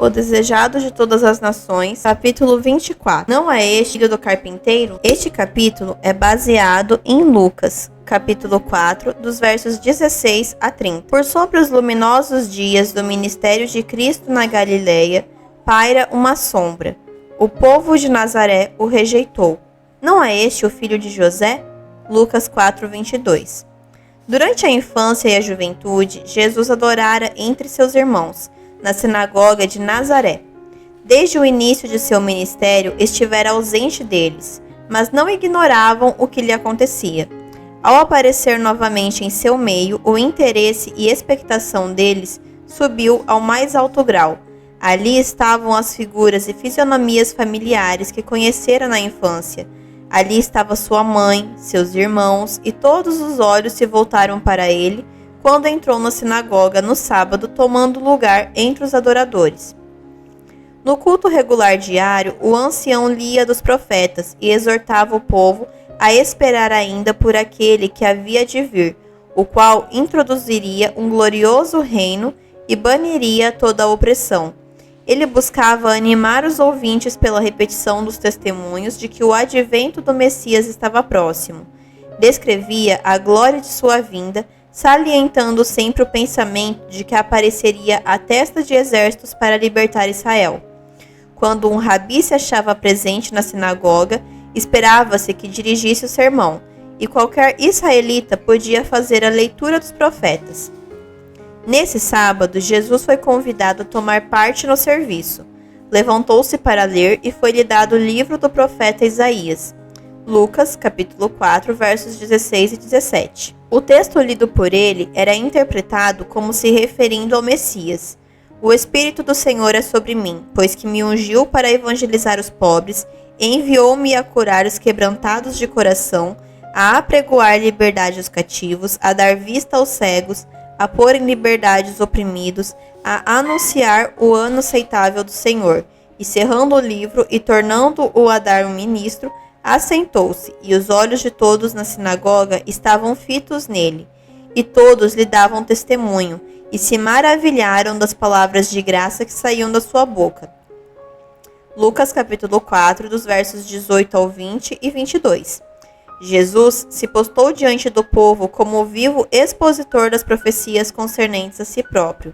O desejado de todas as nações, capítulo 24. Não é este filho do carpinteiro? Este capítulo é baseado em Lucas, capítulo 4, dos versos 16 a 30. Por sobre os luminosos dias do ministério de Cristo na Galileia, paira uma sombra. O povo de Nazaré o rejeitou. Não é este o filho de José? Lucas 4, 22. Durante a infância e a juventude, Jesus adorara entre seus irmãos, na sinagoga de Nazaré. Desde o início de seu ministério, estivera ausente deles, mas não ignoravam o que lhe acontecia. Ao aparecer novamente em seu meio, o interesse e expectação deles subiu ao mais alto grau. Ali estavam as figuras e fisionomias familiares que conhecera na infância. Ali estava sua mãe, seus irmãos, e todos os olhos se voltaram para ele quando entrou na sinagoga no sábado, tomando lugar entre os adoradores. No culto regular diário, o ancião lia dos profetas e exortava o povo a esperar ainda por aquele que havia de vir, o qual introduziria um glorioso reino e baniria toda a opressão. Ele buscava animar os ouvintes pela repetição dos testemunhos de que o advento do Messias estava próximo. Descrevia a glória de sua vinda, salientando sempre o pensamento de que apareceria a testa de exércitos para libertar Israel. Quando um rabi se achava presente na sinagoga, esperava-se que dirigisse o sermão, e qualquer israelita podia fazer a leitura dos profetas. Nesse sábado, Jesus foi convidado a tomar parte no serviço. Levantou-se para ler e foi-lhe dado o livro do profeta Isaías. Lucas, capítulo 4, versos 16 e 17. O texto lido por ele era interpretado como se referindo ao Messias. O Espírito do Senhor é sobre mim, pois que me ungiu para evangelizar os pobres, enviou-me a curar os quebrantados de coração, a apregoar liberdade aos cativos, a dar vista aos cegos, a pôr em liberdade os oprimidos, a anunciar o ano aceitável do Senhor. E cerrando o livro e tornando-o a dar um ministro, assentou-se, e os olhos de todos na sinagoga estavam fitos nele. E todos lhe davam testemunho, e se maravilharam das palavras de graça que saíam da sua boca. Lucas capítulo 4, dos versos 18 ao 20 e 22. Jesus se postou diante do povo como o vivo expositor das profecias concernentes a si próprio.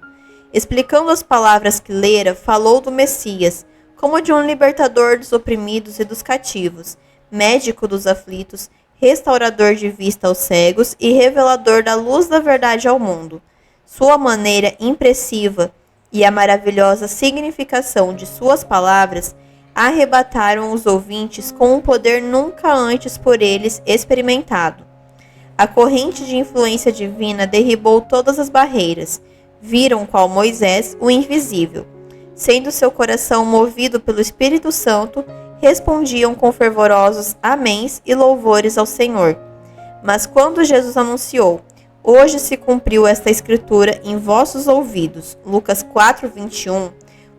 Explicando as palavras que lera, falou do Messias, como de um libertador dos oprimidos e dos cativos, médico dos aflitos, restaurador de vista aos cegos e revelador da luz da verdade ao mundo. Sua maneira impressiva e a maravilhosa significação de suas palavras arrebataram os ouvintes com um poder nunca antes por eles experimentado. A corrente de influência divina derribou todas as barreiras. Viram, qual Moisés, o invisível. Sendo seu coração movido pelo Espírito Santo, respondiam com fervorosos améns e louvores ao Senhor. Mas quando Jesus anunciou: "Hoje se cumpriu esta escritura em vossos ouvidos", Lucas 4, 21,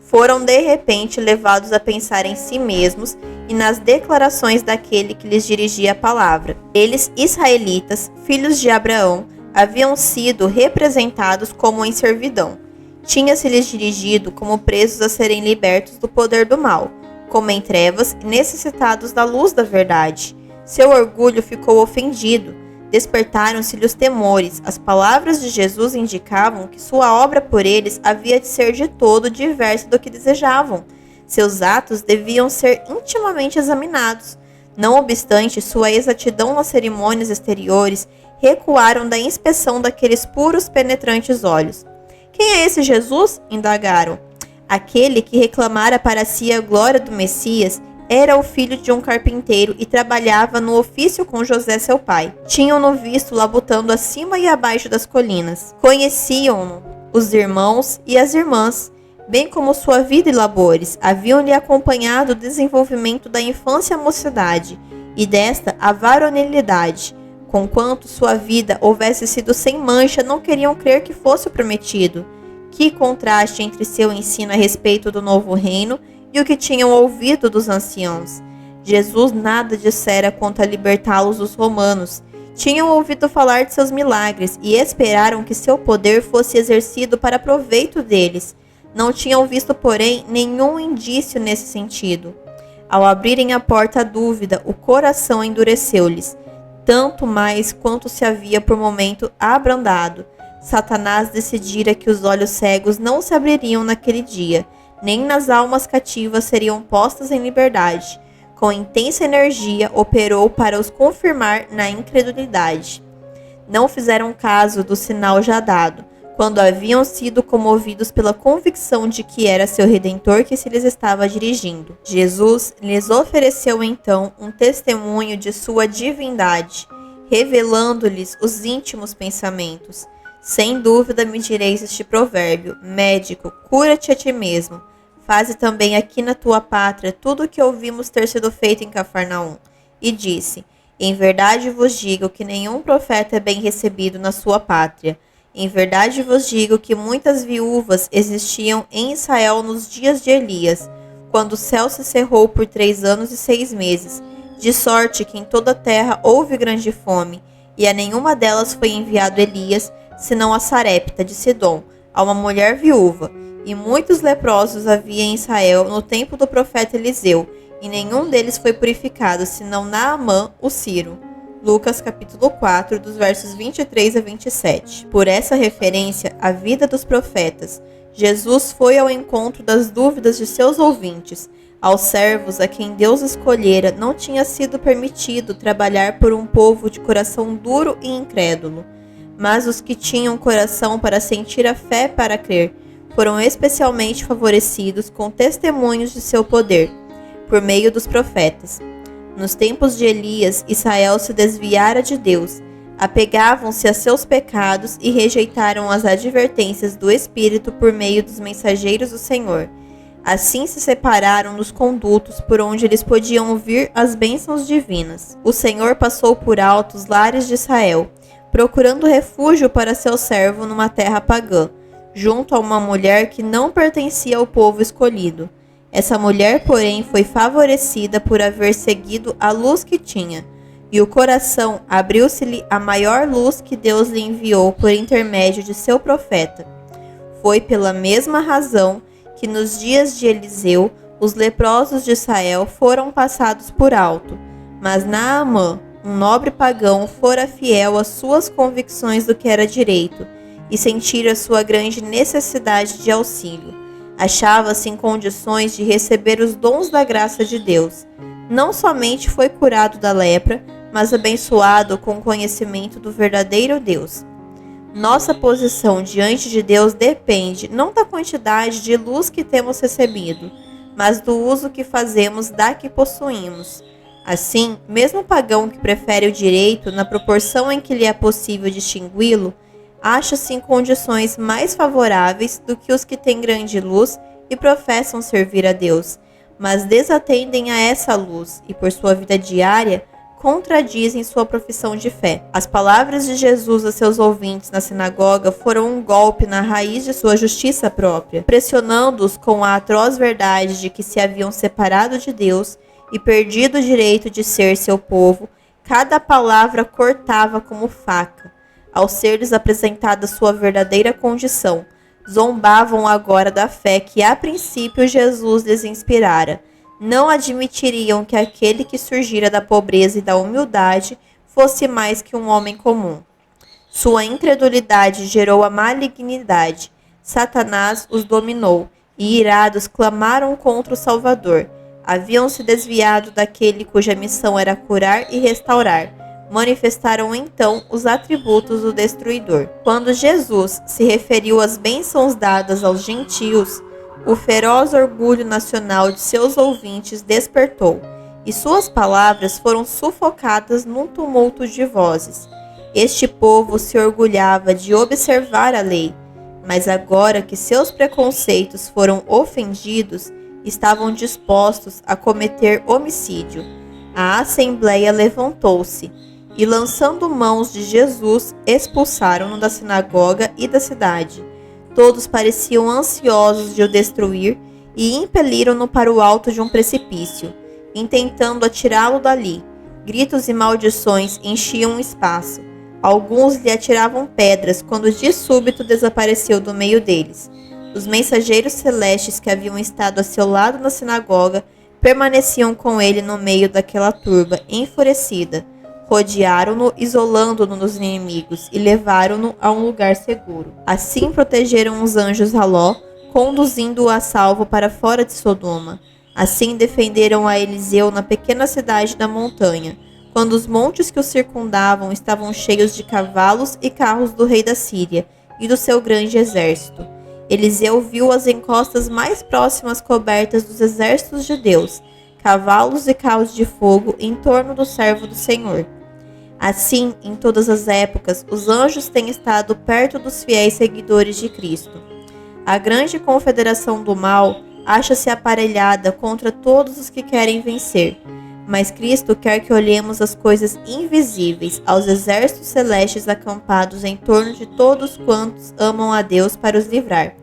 foram de repente levados a pensar em si mesmos e nas declarações daquele que lhes dirigia a palavra. Eles, israelitas, filhos de Abraão, haviam sido representados como em servidão. Tinha-se-lhes dirigido como presos a serem libertos do poder do mal, como em trevas e necessitados da luz da verdade. Seu orgulho ficou ofendido. Despertaram-se-lhe os temores. As palavras de Jesus indicavam que sua obra por eles havia de ser de todo diversa do que desejavam. Seus atos deviam ser intimamente examinados. Não obstante sua exatidão nas cerimônias exteriores, recuaram da inspeção daqueles puros penetrantes olhos. "Quem é esse Jesus?" indagaram. Aquele que reclamara para si a glória do Messias era o filho de um carpinteiro e trabalhava no ofício com José, seu pai. Tinham-no visto labutando acima e abaixo das colinas. Conheciam-no os irmãos e as irmãs, bem como sua vida e labores. Haviam-lhe acompanhado o desenvolvimento da infância à mocidade, e desta a varonilidade. Conquanto sua vida houvesse sido sem mancha, não queriam crer que fosse o prometido. Que contraste entre seu ensino a respeito do novo reino e o que tinham ouvido dos anciãos. Jesus nada dissera quanto a libertá-los dos romanos. Tinham ouvido falar de seus milagres e esperaram que seu poder fosse exercido para proveito deles. Não tinham visto, porém, nenhum indício nesse sentido. Ao abrirem a porta à dúvida, o coração endureceu-lhes, tanto mais quanto se havia por momento abrandado. Satanás decidira que os olhos cegos não se abririam naquele dia, nem nas almas cativas seriam postas em liberdade. Com intensa energia, operou para os confirmar na incredulidade. Não fizeram caso do sinal já dado, quando haviam sido comovidos pela convicção de que era seu Redentor que se lhes estava dirigindo. Jesus lhes ofereceu então um testemunho de sua divindade, revelando-lhes os íntimos pensamentos. Sem dúvida me direis este provérbio: médico, cura-te a ti mesmo. Faze também aqui na tua pátria tudo o que ouvimos ter sido feito em Cafarnaum. E disse: em verdade vos digo que nenhum profeta é bem recebido na sua pátria. Em verdade vos digo que muitas viúvas existiam em Israel nos dias de Elias, quando o céu se cerrou por 3 anos e 6 meses, de sorte que em toda a terra houve grande fome, e a nenhuma delas foi enviado Elias, senão a Sarepta de Sidom, a uma mulher viúva. E muitos leprosos havia em Israel no tempo do profeta Eliseu, e nenhum deles foi purificado, senão Naamã, o Sírio. Lucas capítulo 4, dos versos 23 a 27. Por essa referência à vida dos profetas, Jesus foi ao encontro das dúvidas de seus ouvintes. Aos servos a quem Deus escolhera não tinha sido permitido trabalhar por um povo de coração duro e incrédulo, mas os que tinham coração para sentir a fé para crer foram especialmente favorecidos com testemunhos de seu poder, por meio dos profetas. Nos tempos de Elias, Israel se desviara de Deus, apegavam-se a seus pecados e rejeitaram as advertências do Espírito por meio dos mensageiros do Senhor. Assim se separaram dos condutos por onde eles podiam ouvir as bênçãos divinas. O Senhor passou por alto os lares de Israel, procurando refúgio para seu servo numa terra pagã, junto a uma mulher que não pertencia ao povo escolhido. Essa mulher, porém, foi favorecida por haver seguido a luz que tinha, e o coração abriu-se-lhe a maior luz que Deus lhe enviou por intermédio de seu profeta. Foi pela mesma razão que nos dias de Eliseu, os leprosos de Israel foram passados por alto, mas Naamã, um nobre pagão, fora fiel às suas convicções do que era direito, e sentira sua grande necessidade de auxílio. Achava-se em condições de receber os dons da graça de Deus. Não somente foi curado da lepra, mas abençoado com o conhecimento do verdadeiro Deus. Nossa posição diante de Deus depende não da quantidade de luz que temos recebido, mas do uso que fazemos da que possuímos. Assim, mesmo o pagão que prefere o direito na proporção em que lhe é possível distingui-lo, acha-se em condições mais favoráveis do que os que têm grande luz e professam servir a Deus, mas desatendem a essa luz e, por sua vida diária, contradizem sua profissão de fé. As palavras de Jesus a seus ouvintes na sinagoga foram um golpe na raiz de sua justiça própria, pressionando-os com a atroz verdade de que se haviam separado de Deus e perdido o direito de ser seu povo. Cada palavra cortava como faca. Ao ser-lhes apresentada sua verdadeira condição, zombavam agora da fé que a princípio Jesus lhes inspirara. Não admitiriam que aquele que surgira da pobreza e da humildade fosse mais que um homem comum. Sua incredulidade gerou a malignidade. Satanás os dominou, e irados clamaram contra o Salvador. Haviam se desviado daquele cuja missão era curar e restaurar. Manifestaram então os atributos do destruidor. Quando Jesus se referiu às bênçãos dadas aos gentios, o feroz orgulho nacional de seus ouvintes despertou, e suas palavras foram sufocadas num tumulto de vozes. Este povo se orgulhava de observar a lei, mas agora que seus preconceitos foram ofendidos, estavam dispostos a cometer homicídio. A assembleia levantou-se, e lançando mãos de Jesus, expulsaram-no da sinagoga e da cidade. Todos pareciam ansiosos de o destruir e impeliram-no para o alto de um precipício, intentando atirá-lo dali. Gritos e maldições enchiam o espaço. Alguns lhe atiravam pedras quando de súbito desapareceu do meio deles. Os mensageiros celestes que haviam estado a seu lado na sinagoga permaneciam com ele no meio daquela turba enfurecida. Rodearam-no, isolando-no dos inimigos, e levaram-no a um lugar seguro. Assim protegeram os anjos a Ló, conduzindo-o a salvo para fora de Sodoma. Assim defenderam a Eliseu na pequena cidade da montanha, quando os montes que o circundavam estavam cheios de cavalos e carros do rei da Síria e do seu grande exército. Eliseu viu as encostas mais próximas cobertas dos exércitos de Deus, cavalos e carros de fogo em torno do servo do Senhor. Assim, em todas as épocas, os anjos têm estado perto dos fiéis seguidores de Cristo. A grande confederação do mal acha-se aparelhada contra todos os que querem vencer, mas Cristo quer que olhemos as coisas invisíveis, aos exércitos celestes acampados em torno de todos quantos amam a Deus para os livrar.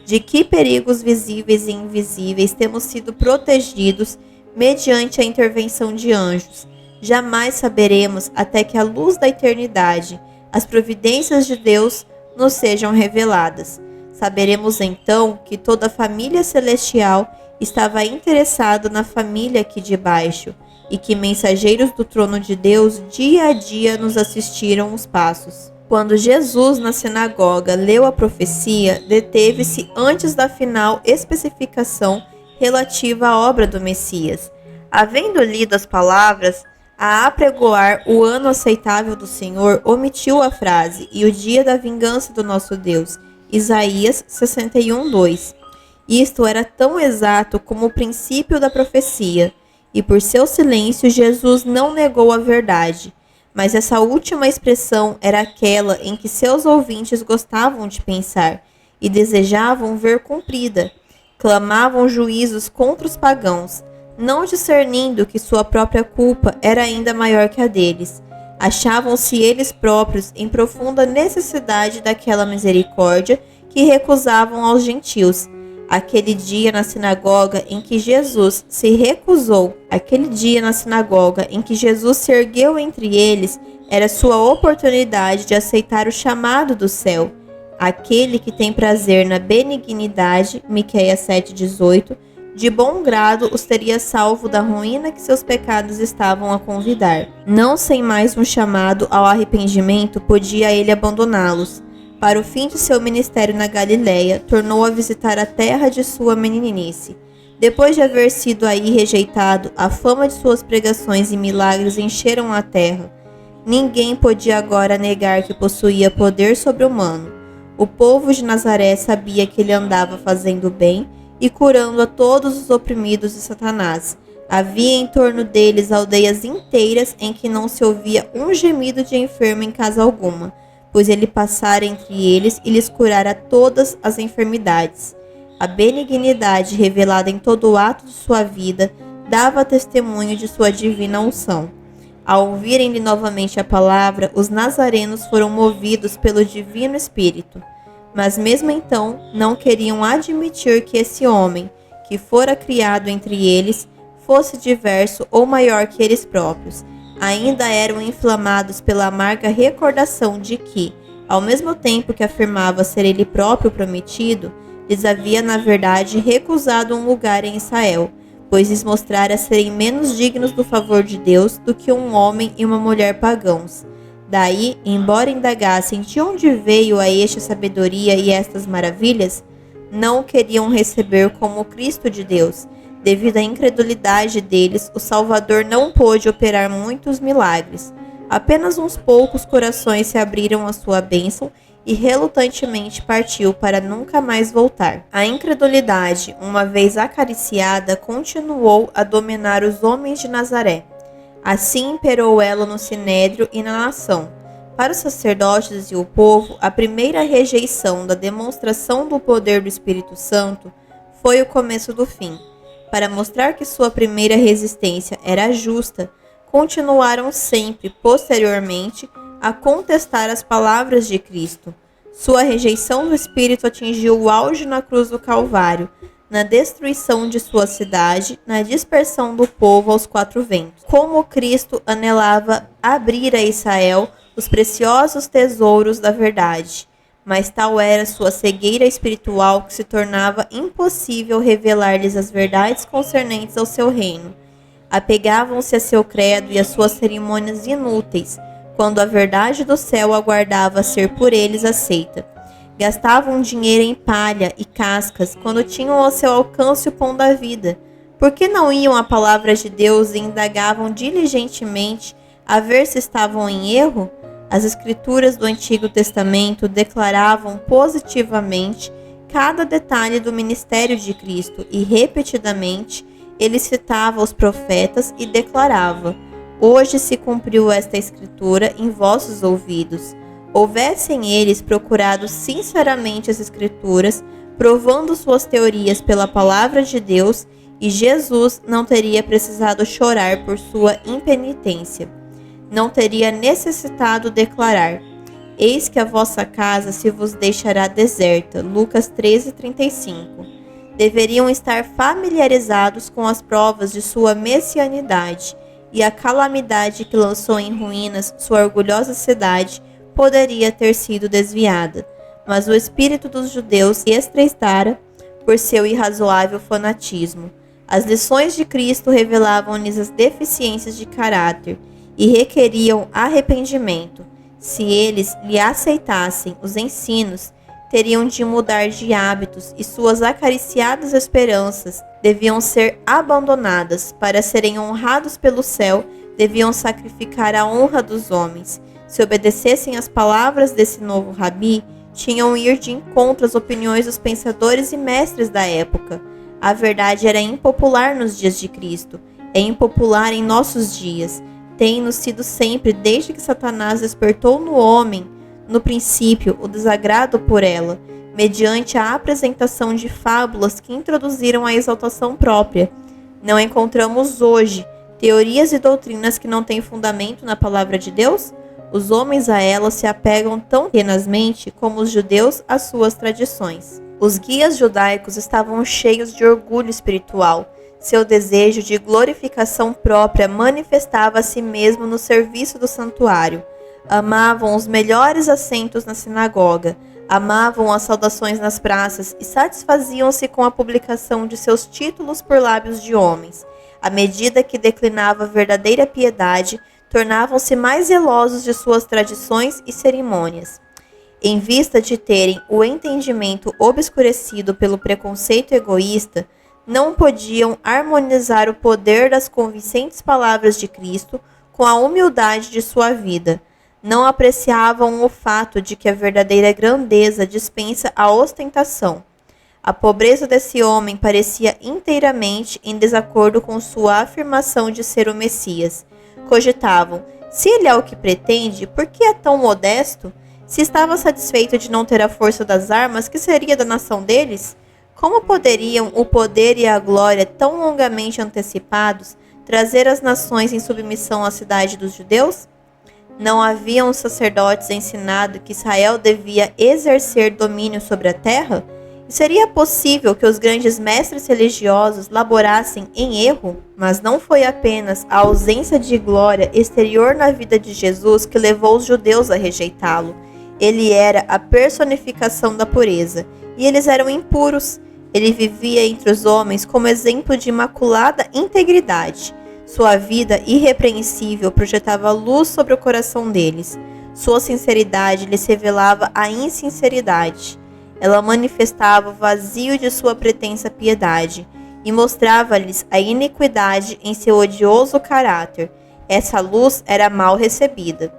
De que perigos visíveis e invisíveis temos sido protegidos mediante a intervenção de anjos? Jamais saberemos até que a luz da eternidade, as providências de Deus, nos sejam reveladas. Saberemos então que toda a família celestial estava interessada na família aqui de baixo, e que mensageiros do trono de Deus dia a dia nos assistiram os passos. Quando Jesus, na sinagoga, leu a profecia, deteve-se antes da final especificação relativa à obra do Messias. Havendo lido as palavras, a apregoar o ano aceitável do Senhor, omitiu a frase, e o dia da vingança do nosso Deus, Isaías 61:2. Isto era tão exato como o princípio da profecia, e por seu silêncio Jesus não negou a verdade, mas essa última expressão era aquela em que seus ouvintes gostavam de pensar, e desejavam ver cumprida. Clamavam juízos contra os pagãos, não discernindo que sua própria culpa era ainda maior que a deles. Achavam-se eles próprios em profunda necessidade daquela misericórdia que recusavam aos gentios. Aquele dia na sinagoga em que Jesus se ergueu entre eles, era sua oportunidade de aceitar o chamado do céu. Aquele que tem prazer na benignidade, Miqueias 7:18, de bom grado os teria salvo da ruína que seus pecados estavam a convidar. Não sem mais um chamado ao arrependimento podia ele abandoná-los. Para o fim de seu ministério na Galiléia, tornou a visitar a terra de sua meninice. Depois de haver sido aí rejeitado, a fama de suas pregações e milagres encheram a terra. Ninguém podia agora negar que possuía poder sobre-humano. O povo de Nazaré sabia que ele andava fazendo bem e curando a todos os oprimidos de Satanás. Havia em torno deles aldeias inteiras em que não se ouvia um gemido de enfermo em casa alguma, pois ele passara entre eles e lhes curara todas as enfermidades. A benignidade revelada em todo o ato de sua vida dava testemunho de sua divina unção. Ao ouvirem-lhe novamente a palavra, os nazarenos foram movidos pelo Divino Espírito. Mas mesmo então não queriam admitir que esse homem, que fora criado entre eles, fosse diverso ou maior que eles próprios. Ainda eram inflamados pela amarga recordação de que, ao mesmo tempo que afirmava ser ele próprio prometido, lhes havia na verdade recusado um lugar em Israel, pois lhes mostrara serem menos dignos do favor de Deus do que um homem e uma mulher pagãos. Daí, embora indagassem de onde veio a esta sabedoria e estas maravilhas, não o queriam receber como o Cristo de Deus. Devido à incredulidade deles, o Salvador não pôde operar muitos milagres. Apenas uns poucos corações se abriram à sua bênção e relutantemente partiu para nunca mais voltar. A incredulidade, uma vez acariciada, continuou a dominar os homens de Nazaré. Assim imperou ela no sinédrio e na nação. Para os sacerdotes e o povo, a primeira rejeição da demonstração do poder do Espírito Santo foi o começo do fim. Para mostrar que sua primeira resistência era justa, continuaram sempre, posteriormente, a contestar as palavras de Cristo. Sua rejeição do Espírito atingiu o auge na cruz do Calvário, na destruição de sua cidade, na dispersão do povo aos quatro ventos. Como Cristo anelava abrir a Israel os preciosos tesouros da verdade, mas tal era sua cegueira espiritual que se tornava impossível revelar-lhes as verdades concernentes ao seu reino. Apegavam-se a seu credo e às suas cerimônias inúteis, quando a verdade do céu aguardava ser por eles aceita. Gastavam dinheiro em palha e cascas, quando tinham ao seu alcance o pão da vida. Por que não iam à palavra de Deus e indagavam diligentemente a ver se estavam em erro? As escrituras do Antigo Testamento declaravam positivamente cada detalhe do ministério de Cristo e, repetidamente, ele citava os profetas e declarava: hoje se cumpriu esta escritura em vossos ouvidos. Houvessem eles procurado sinceramente as escrituras, provando suas teorias pela palavra de Deus, e Jesus não teria precisado chorar por sua impenitência. Não teria necessitado declarar: eis que a vossa casa se vos deixará deserta. Lucas 13:35. Deveriam estar familiarizados com as provas de sua messianidade, e a calamidade que lançou em ruínas sua orgulhosa cidade poderia ter sido desviada. Mas o espírito dos judeus se estreitara por seu irrazoável fanatismo. As lições de Cristo revelavam-lhes as deficiências de caráter e requeriam arrependimento. Se eles lhe aceitassem os ensinos, teriam de mudar de hábitos e suas acariciadas esperanças deviam ser abandonadas. Para serem honrados pelo céu, deviam sacrificar a honra dos homens. Se obedecessem às palavras desse novo rabi, tinham ir de encontro às opiniões dos pensadores e mestres da época. A verdade era impopular nos dias de Cristo, é impopular em nossos dias. Tem-nos sido sempre, desde que Satanás despertou no homem, no princípio, o desagrado por ela, mediante a apresentação de fábulas que introduziram a exaltação própria. Não encontramos hoje teorias e doutrinas que não têm fundamento na palavra de Deus? Os homens a elas se apegam tão tenazmente como os judeus às suas tradições. Os guias judaicos estavam cheios de orgulho espiritual. Seu desejo de glorificação própria manifestava a si mesmo no serviço do santuário. Amavam os melhores assentos na sinagoga, amavam as saudações nas praças e satisfaziam-se com a publicação de seus títulos por lábios de homens. À medida que declinava a verdadeira piedade, tornavam-se mais zelosos de suas tradições e cerimônias. Em vista de terem o entendimento obscurecido pelo preconceito egoísta, não podiam harmonizar o poder das convincentes palavras de Cristo com a humildade de sua vida. Não apreciavam o fato de que a verdadeira grandeza dispensa a ostentação. A pobreza desse homem parecia inteiramente em desacordo com sua afirmação de ser o Messias. Cogitavam: se ele é o que pretende, por que é tão modesto? Se estava satisfeito de não ter a força das armas, que seria da nação deles? Como poderiam o poder e a glória tão longamente antecipados trazer as nações em submissão à cidade dos judeus? Não haviam os sacerdotes ensinado que Israel devia exercer domínio sobre a terra? E seria possível que os grandes mestres religiosos laborassem em erro? Mas não foi apenas a ausência de glória exterior na vida de Jesus que levou os judeus a rejeitá-lo. Ele era a personificação da pureza, e eles eram impuros. Ele vivia entre os homens como exemplo de imaculada integridade. Sua vida irrepreensível projetava luz sobre o coração deles. Sua sinceridade lhes revelava a insinceridade. Ela manifestava o vazio de sua pretensa piedade e mostrava-lhes a iniquidade em seu odioso caráter. Essa luz era mal recebida.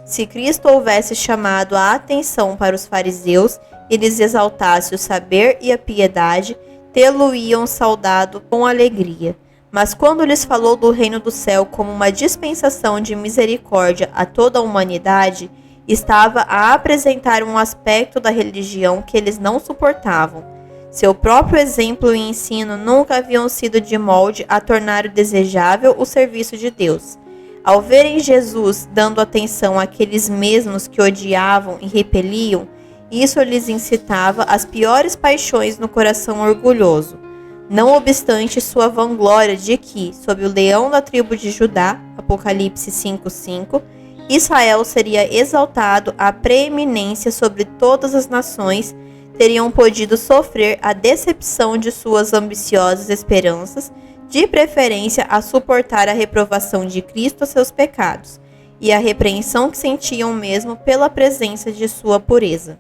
Se Cristo houvesse chamado a atenção para os fariseus e lhes exaltasse o saber e a piedade, tê-lo-iam saudado com alegria. Mas quando lhes falou do reino do céu como uma dispensação de misericórdia a toda a humanidade, estava a apresentar um aspecto da religião que eles não suportavam. Seu próprio exemplo e ensino nunca haviam sido de molde a tornar desejável o serviço de Deus. Ao verem Jesus dando atenção àqueles mesmos que odiavam e repeliam, isso lhes incitava as piores paixões no coração orgulhoso. Não obstante sua vanglória de que, sob o leão da tribo de Judá, Apocalipse 5:5, Israel seria exaltado à preeminência sobre todas as nações, teriam podido sofrer a decepção de suas ambiciosas esperanças, de preferência a suportar a reprovação de Cristo a seus pecados, e a repreensão que sentiam mesmo pela presença de sua pureza.